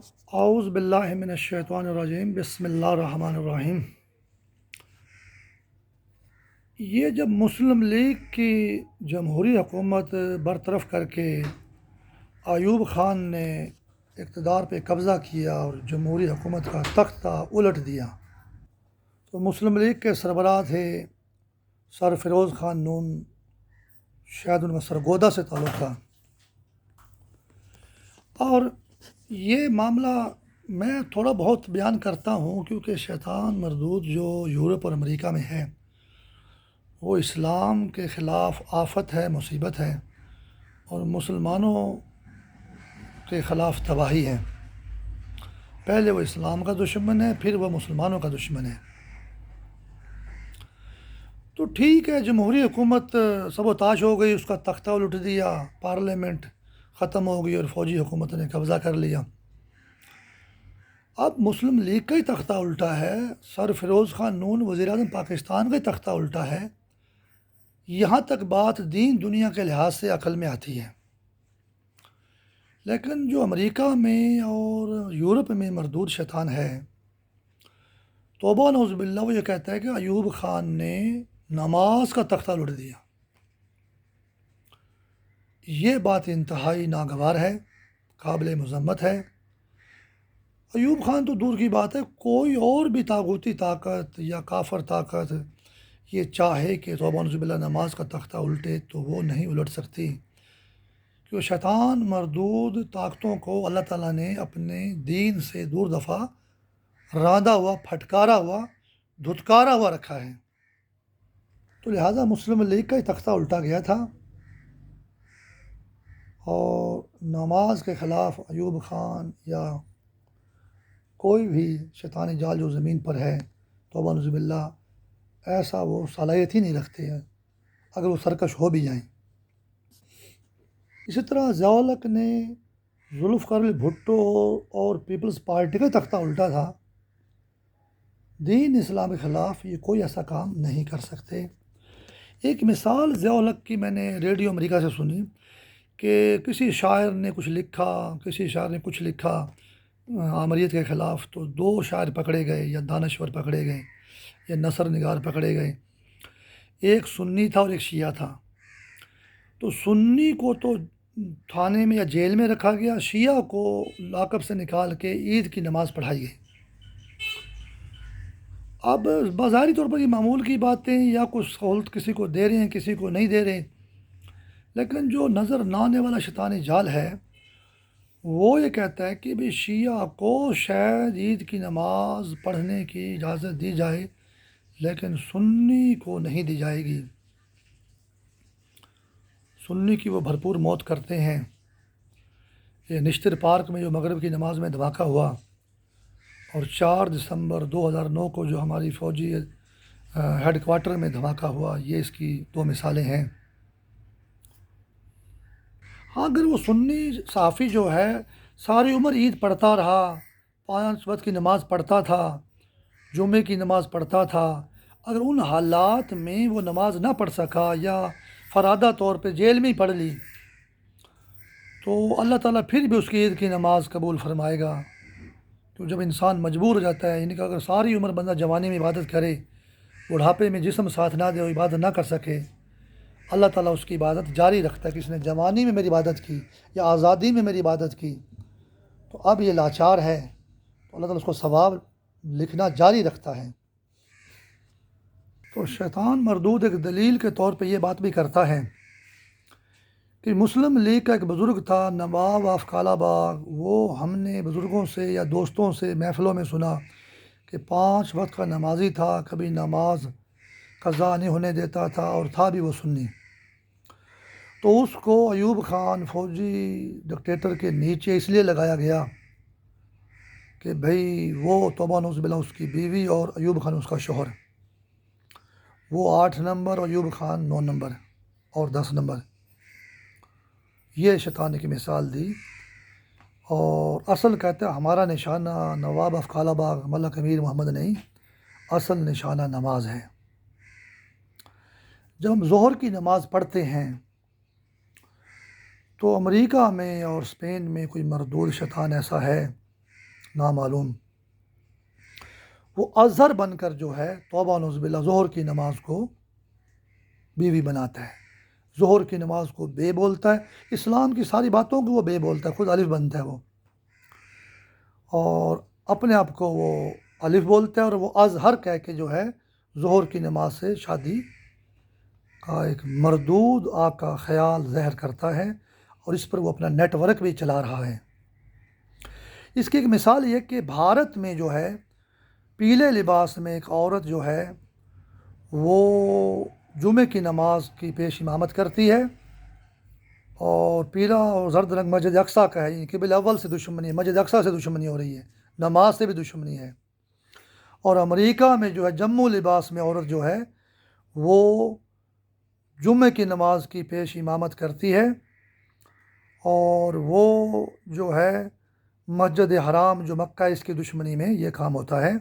اعوذ باللہ من الشیطان الرجیم، بسم اللہ الرحمن الرحیم۔ یہ جب مسلم لیگ کی جمہوری حکومت برطرف کر کے ایوب خان نے اقتدار پہ قبضہ کیا اور جمہوری حکومت کا تختہ الٹ دیا، تو مسلم لیگ کے سربراہ تھے سر فیروز خان نون، شاید ان کا سرگودا سے تعلق تھا۔ اور یہ معاملہ میں تھوڑا بہت بیان کرتا ہوں کیونکہ شیطان مردود جو یورپ اور امریکہ میں ہے وہ اسلام کے خلاف آفت ہے، مصیبت ہے، اور مسلمانوں کے خلاف تباہی ہے۔ پہلے وہ اسلام کا دشمن ہے، پھر وہ مسلمانوں کا دشمن ہے۔ تو ٹھیک ہے، جمہوری حکومت سب و تاش ہو گئی، اس کا تختہ الٹ دیا، پارلیمنٹ ختم ہو گئی اور فوجی حکومت نے قبضہ کر لیا۔ اب مسلم لیگ کا ہی تختہ الٹا ہے، سر فیروز خان نون وزیر اعظم پاکستان کا ہی تختہ الٹا ہے۔ یہاں تک بات دین دنیا کے لحاظ سے عقل میں آتی ہے، لیکن جو امریکہ میں اور یورپ میں مردود شیطان ہے، توبہ نعوذ باللہ، وہ یہ کہتا ہے کہ ایوب خان نے نماز کا تختہ الٹ دیا۔ یہ بات انتہائی ناگوار ہے، قابل مذمت ہے۔ ایوب خان تو دور کی بات ہے، کوئی اور بھی طاغوتی طاقت یا کافر طاقت یہ چاہے کہ توبہ نعوذ باللہ نماز کا تختہ الٹے تو وہ نہیں الٹ سکتی، کیونکہ شیطان مردود طاقتوں کو اللہ تعالیٰ نے اپنے دین سے دور دفع، راندا ہوا، پھٹکارا ہوا، دھتکارا ہوا رکھا ہے۔ تو لہٰذا مسلم لیگ کا ہی تختہ الٹا گیا تھا، اور نماز کے خلاف ایوب خان یا کوئی بھی شیطانی جال جو زمین پر ہے، توبہ نعوذ باللہ، ایسا وہ صلاحیت ہی نہیں رکھتے ہیں اگر وہ سرکش ہو بھی جائیں۔ اسی طرح ضیاء الحق نے ذوالفقار بھٹو اور پیپلز پارٹی کا تختہ الٹا تھا۔ دین اسلام کے خلاف یہ کوئی ایسا کام نہیں کر سکتے۔ ایک مثال ضیاء الحق کی میں نے ریڈیو امریکہ سے سنی کہ کسی شاعر نے کچھ لکھا آمریت کے خلاف، تو دو شاعر پکڑے گئے، یا دانشور پکڑے گئے، یا نثر نگار پکڑے گئے۔ ایک سنی تھا اور ایک شیعہ تھا۔ تو سنی کو تو تھانے میں یا جیل میں رکھا گیا، شیعہ کو لاک اپ سے نکال کے عید کی نماز پڑھائی گئی۔ اب بظاہری طور پر یہ معمول کی باتیں، یا کچھ سہولت کسی کو دے رہے ہیں، کسی کو نہیں دے رہے، لیکن جو نظر نہ آنے والا شیطانی جال ہے وہ یہ کہتا ہے کہ بھی شیعہ کو شاید عید کی نماز پڑھنے کی اجازت دی جائے، لیکن سنی کو نہیں دی جائے گی۔ سنی کی وہ بھرپور موت کرتے ہیں۔ یہ نشتر پارک میں جو مغرب کی نماز میں دھماکہ ہوا، اور 4 دسمبر 2009 کو جو ہماری فوجی ہیڈ کوارٹر میں دھماکہ ہوا، یہ اس کی دو مثالیں ہیں۔ ہاں، اگر وہ سنی صحافی جو ہے ساری عمر عید پڑھتا رہا، 5 وقت کی نماز پڑھتا تھا، جمعے کی نماز پڑھتا تھا، اگر ان حالات میں وہ نماز نہ پڑھ سکا یا فرادہ طور پہ جیل میں ہی پڑھ لی، تو اللہ تعالیٰ پھر بھی اس کی عید کی نماز قبول فرمائے گا۔ تو جب انسان مجبور ہو جاتا ہے، یعنی کہ اگر ساری عمر بندہ جوانی میں عبادت کرے، بڑھاپے میں جسم ساتھ نہ دے اور عبادت نہ کر سکے، اللہ تعالیٰ اس کی عبادت جاری رکھتا ہے کہ اس نے جوانی میں میری عبادت کی یا آزادی میں میری عبادت کی، تو اب یہ لاچار ہے، تو اللہ تعالیٰ اس کو ثواب لکھنا جاری رکھتا ہے۔ تو شیطان مردود ایک دلیل کے طور پہ یہ بات بھی کرتا ہے کہ مسلم لیگ کا ایک بزرگ تھا، نواب آف کالا باغ، وہ ہم نے بزرگوں سے یا دوستوں سے محفلوں میں سنا کہ 5 وقت کا نمازی تھا، کبھی نماز قضا نہیں ہونے دیتا تھا، اور تھا بھی وہ سنی۔ تو اس کو ایوب خان فوجی ڈکٹیٹر کے نیچے اس لیے لگایا گیا کہ بھئی وہ توبہ نعوذ باللہ اس کی بیوی اور ایوب خان اس کا شوہر، وہ 8 نمبر اور ایوب خان 9 نمبر اور 10 نمبر، یہ شیطان کی مثال دی۔ اور اصل کہتا ہے ہمارا نشانہ نواب آف کالا باغ ملک امیر محمد نہیں، اصل نشانہ نماز ہے۔ جب ہم ظہر کی نماز پڑھتے ہیں تو امریکہ میں اور اسپین میں کوئی مردود شیطان ایسا ہے نامعلوم، وہ اظہر بن کر جو ہے توبہ نعوذ باللہ ظہر کی نماز کو بیوی بناتا ہے، ظہر کی نماز کو بے بولتا ہے، اسلام کی ساری باتوں کو وہ بے بولتا ہے، خود الف بنتا ہے وہ، اور اپنے آپ کو وہ الف بولتا ہے، اور وہ اظہر کہہ کے جو ہے ظہر کی نماز سے شادی کا ایک مردود آگ کا خیال ظاہر کرتا ہے، اور اس پر وہ اپنا نیٹ ورک بھی چلا رہا ہے۔ اس کی ایک مثال یہ کہ بھارت میں جو ہے پیلے لباس میں ایک عورت جو ہے وہ جمعے کی نماز کی پیش امامت کرتی ہے، اور پیلا اور زرد رنگ مسجد اقصیٰ کا ہے، یعنی قبلہ اول سے دشمنی ہے، مسجد اقصیٰ سے دشمنی ہو رہی ہے، نماز سے بھی دشمنی ہے۔ اور امریکہ میں جو ہے جموں لباس میں عورت جو ہے وہ جمعے کی نماز کی پیش امامت کرتی ہے، اور وہ جو ہے مسجد حرام جو مکہ اس کی دشمنی میں یہ کام ہوتا ہے،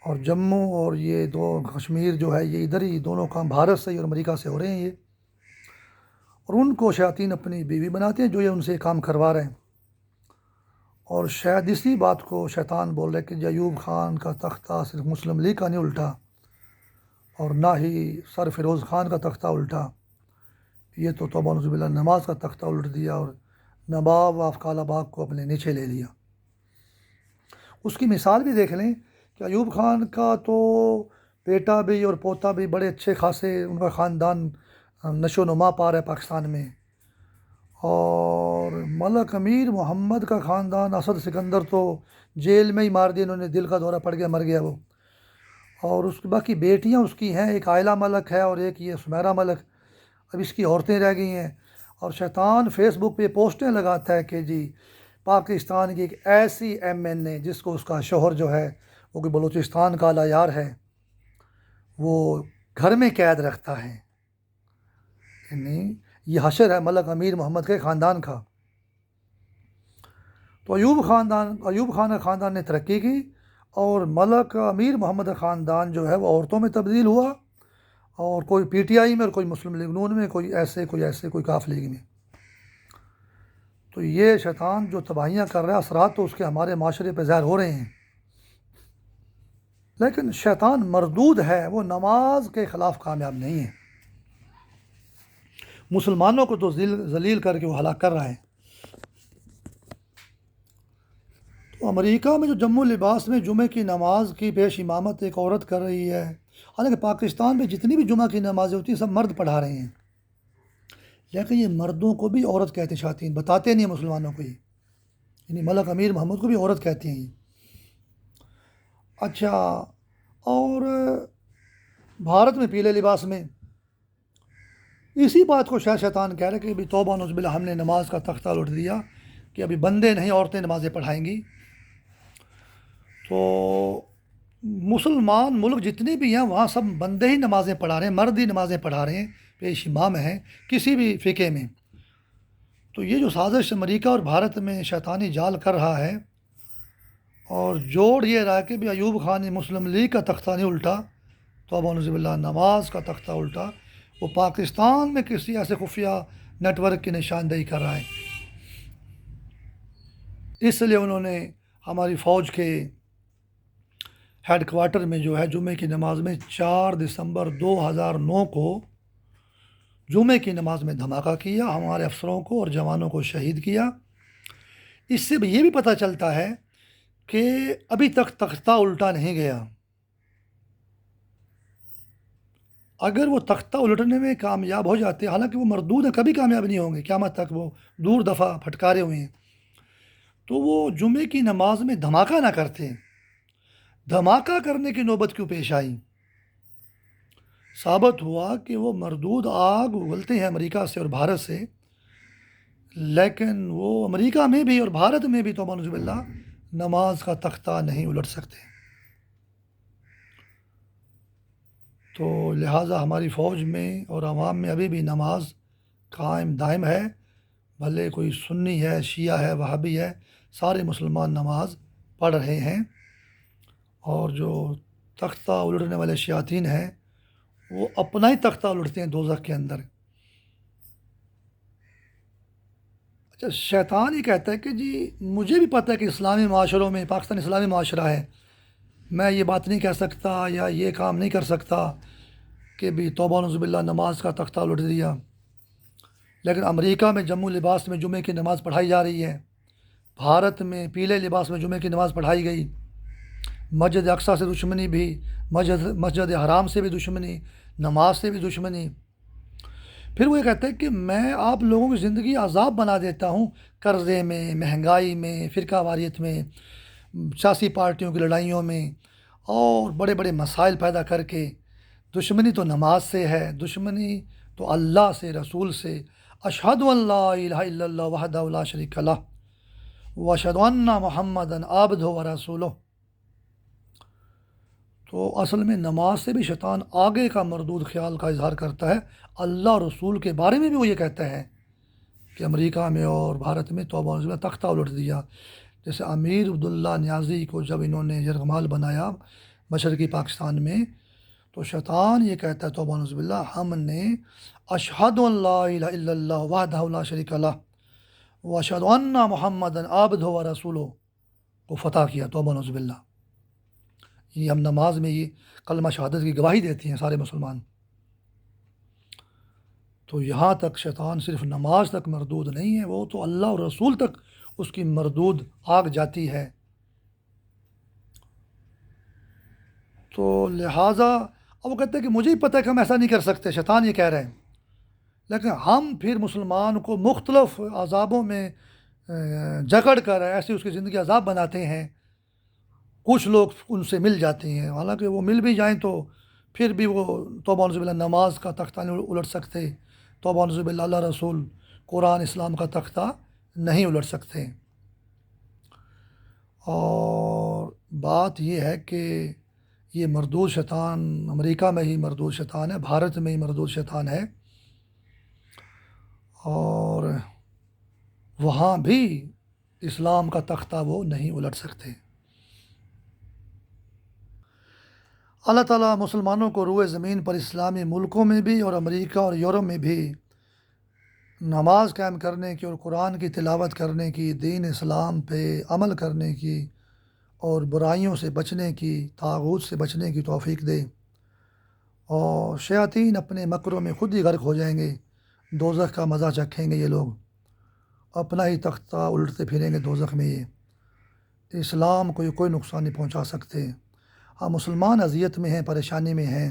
اور جموں اور یہ دو کشمیر جو ہے یہ ادھر ہی دونوں کام بھارت سے ہی اور امریکہ سے ہو رہے ہیں یہ، اور ان کو شیاطین اپنی بیوی بناتے ہیں جو یہ ان سے کام کروا رہے ہیں۔ اور شاید اسی بات کو شیطان بول رہے کہ ایوب خان کا تختہ صرف مسلم لیگ کا نہیں الٹا، اور نہ ہی سر فیروز خان کا تختہ الٹا، یہ تو توبہ نعوذ باللہ نماز کا تختہ الٹ دیا اور نواب آف کالا باغ کو اپنے نیچے لے لیا۔ اس کی مثال بھی دیکھ لیں کہ ایوب خان کا تو بیٹا بھی اور پوتا بھی بڑے اچھے خاصے ان کا خاندان نشو و نما پا رہا ہے پاکستان میں، اور ملک امیر محمد کا خاندان اسد سکندر تو جیل میں ہی مار دیا انہوں نے، دل کا دورہ پڑ گیا مر گیا وہ، اور اس کی باقی بیٹیاں اس کی ہیں، ایک عائلہ ملک ہے اور ایک یہ سمیرہ ملک، اب اس کی عورتیں رہ گئی ہیں۔ اور شیطان فیس بک پہ پوسٹیں لگاتا ہے کہ جی پاکستان کی ایک ایسی ایم این اے جس کو اس کا شوہر جو ہے وہ کہ بلوچستان کا یار ہے وہ گھر میں قید رکھتا ہے، یعنی یہ حشر ہے ملک امیر محمد کے خاندان کا۔ تو ایوب خان خاندان نے ترقی کی، اور ملک امیر محمد خاندان جو ہے وہ عورتوں میں تبدیل ہوا، اور کوئی پی ٹی آئی میں اور کوئی مسلم لیگ نون میں، کوئی ایسے کوئی کاف لیگ میں۔ تو یہ شیطان جو تباہیاں کر رہا ہے اثرات تو اس کے ہمارے معاشرے پہ ظاہر ہو رہے ہیں، لیکن شیطان مردود ہے، وہ نماز کے خلاف کامیاب نہیں ہے، مسلمانوں کو تو ذلیل کر کے وہ ہلاک کر رہا ہے۔ تو امریکہ میں جو جموں لباس میں جمعے کی نماز کی پیش امامت ایک عورت کر رہی ہے، حالانکہ پاکستان میں جتنی بھی جمعہ کی نمازیں ہوتی ہیں سب مرد پڑھا رہے ہیں، لیکن یہ مردوں کو بھی عورت کہتے شاطین، بتاتے نہیں ہیں مسلمانوں کو، یعنی ملک امیر محمد کو بھی عورت کہتے ہیں۔ اچھا، اور بھارت میں پیلے لباس میں اسی بات کو شیطان کہہ رہے کہ ابھی توبہ نعوذ باللہ ہم نے نماز کا تختہ الٹ دیا کہ ابھی بندے نہیں عورتیں نمازیں پڑھائیں گی۔ تو مسلمان ملک جتنے بھی ہیں وہاں سب بندے ہی نمازیں پڑھا رہے ہیں، مرد ہی نمازیں پڑھا رہے ہیں، پیش امام ہیں کسی بھی فقہ میں۔ تو یہ جو سازش امریکہ اور بھارت میں شیطانی جال کر رہا ہے، اور جوڑ یہ رہا کہ بھی ایوب خان نے مسلم لیگ کا تختہ نہیں الٹا، توبہ نعوذ باللہ نماز کا تختہ الٹا، وہ پاکستان میں کسی ایسے خفیہ نیٹ ورک کی نشاندہی کر رہا ہے۔ اس لیے انہوں نے ہماری فوج کے ہیڈ کوارٹر میں جو ہے جمعے کی نماز میں 4 دسمبر 2009 کو جمعے کی نماز میں دھماکہ کیا، ہمارے افسروں کو اور جوانوں کو شہید کیا۔ اس سے یہ بھی پتہ چلتا ہے کہ ابھی تک تختہ الٹا نہیں گیا، اگر وہ تختہ الٹنے میں کامیاب ہو جاتے، حالانکہ وہ مردود ہیں کبھی کامیاب نہیں ہوں گے، قیامت تک وہ دور دفعہ پھٹکارے ہوئے ہیں، تو وہ جمعے کی نماز میں دھماکہ نہ کرتے، دھماکہ کرنے کی نوبت کیوں پیش آئی؟ ثابت ہوا کہ وہ مردود آگ اگلتے ہیں امریکہ سے اور بھارت سے، لیکن وہ امریکہ میں بھی اور بھارت میں بھی توبہ نعوذ باللہ نماز کا تختہ نہیں الٹ سکتے۔ تو لہٰذا ہماری فوج میں اور عوام میں ابھی بھی نماز قائم دائم ہے، بھلے کوئی سنی ہے، شیعہ ہے، وہابی ہے، سارے مسلمان نماز پڑھ رہے ہیں، اور جو تختہ الٹنے والے شیاطین ہیں وہ اپنا ہی تختہ الٹتے ہیں دوزخ کے اندر۔ اچھا، شیطان یہ کہتا ہے کہ جی مجھے بھی پتہ ہے کہ اسلامی معاشروں میں، پاکستان اسلامی معاشرہ ہے، میں یہ بات نہیں کہہ سکتا یا یہ کام نہیں کر سکتا کہ بھی توبہ نعوذ باللہ نماز کا تختہ الٹ دیا، لیکن امریکہ میں جموں لباس میں جمعے کی نماز پڑھائی جا رہی ہے، بھارت میں پیلے لباس میں جمعے کی نماز پڑھائی گئی، مسجد اقصیٰ سے دشمنی بھی، مسجد حرام سے بھی دشمنی، نماز سے بھی دشمنی۔ پھر وہ یہ کہتا ہے کہ میں آپ لوگوں کی زندگی عذاب بنا دیتا ہوں، قرضے میں، مہنگائی میں، فرقہ واریت میں، سیاسی پارٹیوں کی لڑائیوں میں، اور بڑے بڑے مسائل پیدا کر کے۔ دشمنی تو نماز سے ہے، دشمنی تو اللہ سے، رسول سے۔ اشہد ان لا الہ الا اللہ وحدہ لا شریک لہ واشہد ان محمدً عبدہ ورسولہ۔ تو اصل میں نماز سے بھی شیطان آگے کا مردود خیال کا اظہار کرتا ہے۔ اللہ اور رسول کے بارے میں بھی وہ یہ کہتا ہے کہ امریکہ میں اور بھارت میں توبہ نصوبہ تختہ الٹ دیا۔ جیسے امیر عبداللہ نیازی کو جب انہوں نے یرغمال بنایا مشرقی پاکستان میں، تو شیطان یہ کہتا ہے توبہ نعوذ باللہ، ہم نے اشہد ان لا الہ الا اللہ وحدہ لا شریک لہ واشہد ان محمدً عبدہ ورسولہ کو فتح کیا۔ توبہ نعوذ باللہ، یہ ہم نماز میں یہ کلمہ شہادت کی گواہی دیتے ہیں سارے مسلمان۔ تو یہاں تک شیطان صرف نماز تک مردود نہیں ہے، وہ تو اللہ اور رسول تک اس کی مردود آگ جاتی ہے۔ تو لہٰذا اب وہ کہتے ہیں کہ مجھے ہی پتہ ہے کہ ہم ایسا نہیں کر سکتے، شیطان یہ کہہ رہے ہیں، لیکن ہم پھر مسلمان کو مختلف عذابوں میں جکڑ کر ایسی اس کی زندگی عذاب بناتے ہیں۔ کچھ لوگ ان سے مل جاتے ہیں، حالانکہ وہ مل بھی جائیں تو پھر بھی وہ توبہ نعوذ باللہ نماز کا تختہ نہیں الٹ سکتے، توبہ نعوذ باللہ اللہ رسول قرآن اسلام کا تختہ نہیں الٹ سکتے۔ اور بات یہ ہے کہ یہ مردود شیطان امریکہ میں ہی مردود شیطان ہے، بھارت میں ہی مردود شیطان ہے، اور وہاں بھی اسلام کا تختہ وہ نہیں الٹ سکتے۔ اللہ تعالیٰ مسلمانوں کو روئے زمین پر اسلامی ملکوں میں بھی اور امریکہ اور یورپ میں بھی نماز قائم کرنے کی اور قرآن کی تلاوت کرنے کی، دین اسلام پہ عمل کرنے کی، اور برائیوں سے بچنے کی، طاغوت سے بچنے کی توفیق دے، اور شیاطین اپنے مکروں میں خود ہی غرق ہو جائیں گے، دوزخ کا مزہ چکھیں گے یہ لوگ، اپنا ہی تختہ الٹتے پھریں گے دوزخ میں۔ یہ اسلام کو یہ کوئی نقصان نہیں پہنچا سکتے۔ ہاں، مسلمان اذیت میں ہیں، پریشانی میں ہیں،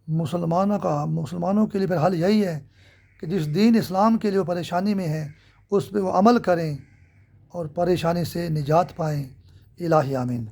مسلمانوں کے لیے پھر حل یہی ہے کہ جس دین اسلام کے لیے وہ پریشانی میں ہیں اس پہ وہ عمل کریں اور پریشانی سے نجات پائیں۔ الہی آمین۔